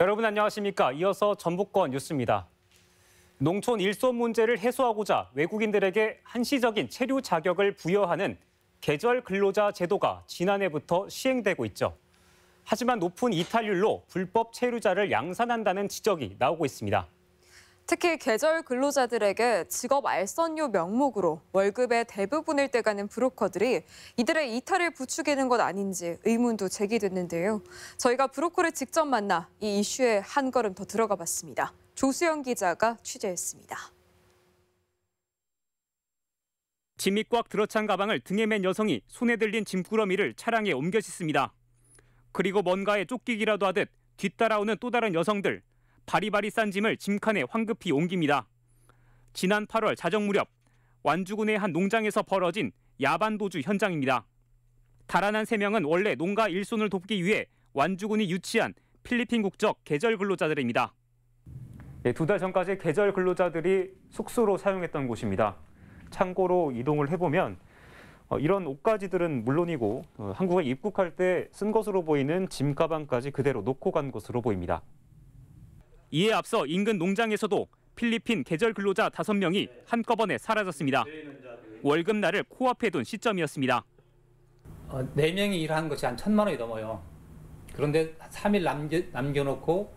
여러분 안녕하십니까? 이어서 전북권 뉴스입니다. 농촌 일손 문제를 해소하고자 외국인들에게 한시적인 체류 자격을 부여하는 계절 근로자 제도가 지난해부터 시행되고 있죠. 하지만 높은 이탈률로 불법 체류자를 양산한다는 지적이 나오고 있습니다. 특히 계절 근로자들에게 직업 알선료 명목으로 월급의 대부분을 떼가는 브로커들이 이들의 이탈을 부추기는 것 아닌지 의문도 제기됐는데요. 저희가 브로커를 직접 만나 이 이슈에 한 걸음 더 들어가 봤습니다. 조수영 기자가 취재했습니다. 짐이 꽉 들어찬 가방을 등에 맨 여성이 손에 들린 짐꾸러미를 차량에 옮겨 싣습니다. 그리고 뭔가에 쫓기기라도 하듯 뒤따라오는 또 다른 여성들. 바리바리 싼 짐을 짐칸에 황급히 옮깁니다. 지난 8월 자정 무렵 완주군의 한 농장에서 벌어진 야반 도주 현장입니다. 달아난 3명은 원래 농가 일손을 돕기 위해 완주군이 유치한 필리핀 국적 계절 근로자들입니다. 2달 전까지 계절 근로자들이 숙소로 사용했던 곳입니다. 참고로 이동을 해보면 이런 옷가지들은 물론이고 한국에 입국할 때 쓴 것으로 보이는 짐 가방까지 그대로 놓고 간 것으로 보입니다. 이에 앞서 인근 농장에서도 필리핀 계절 근로자 5명이 한꺼번에 사라졌습니다. 월급날을 코앞에 둔 시점이었습니다. 4명이 일한 것이 한 1,000만 원이 넘어요. 그런데 3일 남겨놓고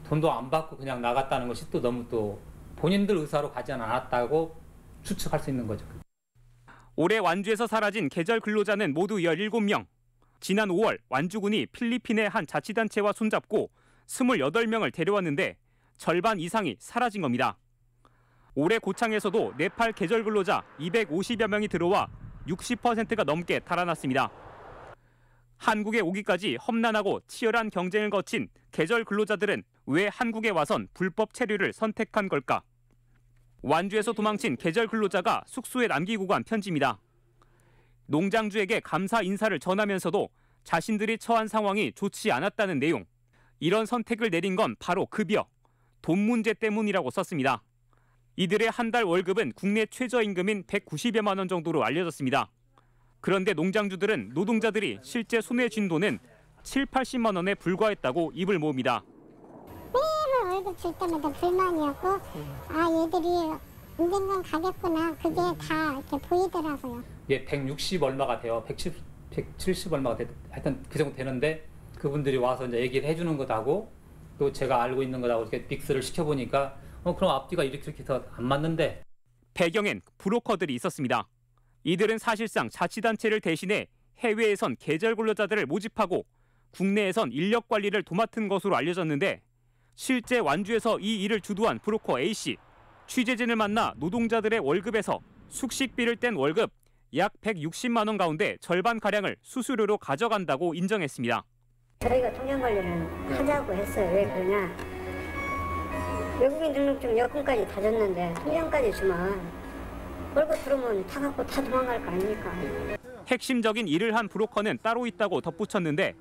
돈도 안 받고 그냥 나갔다는 것이 또 너무 또 본인들 의사로 가지 않았다고 추측할 수 있는 거죠. 올해 완주에서 사라진 계절 근로자는 모두 17명. 지난 5월 완주군이 필리핀의 한 자치단체와 손잡고 28명을 데려왔는데 절반 이상이 사라진 겁니다. 올해 고창에서도 네팔 계절 근로자 250여 명이 들어와 60%가 넘게 달아났습니다. 한국에 오기까지 험난하고 치열한 경쟁을 거친 계절 근로자들은 왜 한국에 와선 불법 체류를 선택한 걸까? 완주에서 도망친 계절 근로자가 숙소에 남기고 간 편지입니다. 농장주에게 감사 인사를 전하면서도 자신들이 처한 상황이 좋지 않았다는 내용. 이런 선택을 내린 건 바로 급여, 돈 문제 때문이라고 썼습니다. 이들의 한 달 월급은 국내 최저임금인 190여만 원 정도로 알려졌습니다. 그런데 농장주들은 노동자들이 실제 손에 쥔 돈은 7, 80만 원에 불과했다고 입을 모읍니다. 매번 월급 줄 때마다 불만이었고 얘들이 언젠간 가겠구나 그게 다 이렇게 보이더라고요. 예, 160 얼마가 돼요. 170 얼마가 하여튼 그 정도 되는데 그분들이 와서 이제 얘기를 해주는 것하고 또 제가 알고 있는 것하고 이렇게 믹스를 시켜보니까 그럼 앞뒤가 이렇게 해서 안 맞는데. 배경엔 브로커들이 있었습니다. 이들은 사실상 자치단체를 대신해 해외에선 계절 근로자들을 모집하고 국내에선 인력 관리를 도맡은 것으로 알려졌는데 실제 완주에서 이 일을 주도한 브로커 A씨. 취재진을 만나 노동자들의 월급에서 숙식비를 뗀 월급 약 160만 원 가운데 절반가량을 수수료로 가져간다고 인정했습니다. 저희가 통장 관리를 하자고 했어요. 왜 그러냐. 외국인 등록증 여권까지 다 줬는데 통장까지 주면 월급 들어오면 다 갖고 다 도망갈 거 아닙니까. 핵심적인 일을 한 브로커는 따로 있다고 덧붙였는데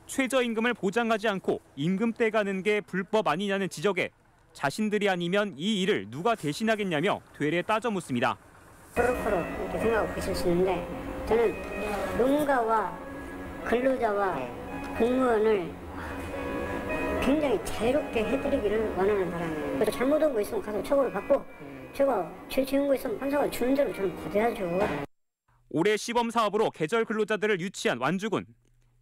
최저임금을 보장하지 않고 임금 떼가는 게 불법 아니냐는 지적에 자신들이 아니면 이 일을 누가 대신하겠냐며 되레 따져 묻습니다. 브로커로 이렇게 생각하고 계실 수 있는데 저는 농가와 근로자와 공무원을 굉장히 자유롭게 해드리기를 원하는 사람이에요. 그래서 잘못한 거 있으면 가서 처벌을 받고 제가 죄 지은 거 있으면 판사가 주는 대로 저는 받아야죠. 올해 시범 사업으로 계절 근로자들을 유치한 완주군.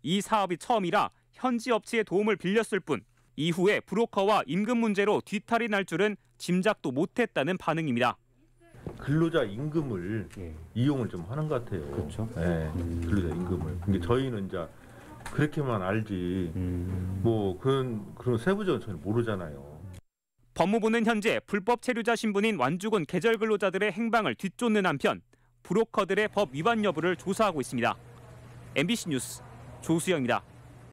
이 사업이 처음이라 현지 업체의 도움을 빌렸을 뿐 이후에 브로커와 임금 문제로 뒤탈이 날 줄은 짐작도 못했다는 반응입니다. 근로자 임금을 이용을 좀 하는 것 같아요. 그렇죠. 네, 근로자 임금을. 근데 저희는 이제 그렇게만 알지 뭐 그런 세부적은 저는 모르잖아요. 법무부는 현재 불법 체류자 신분인 완주군 계절 근로자들의 행방을 뒤쫓는 한편 브로커들의 법 위반 여부를 조사하고 있습니다. MBC 뉴스 조수영입니다.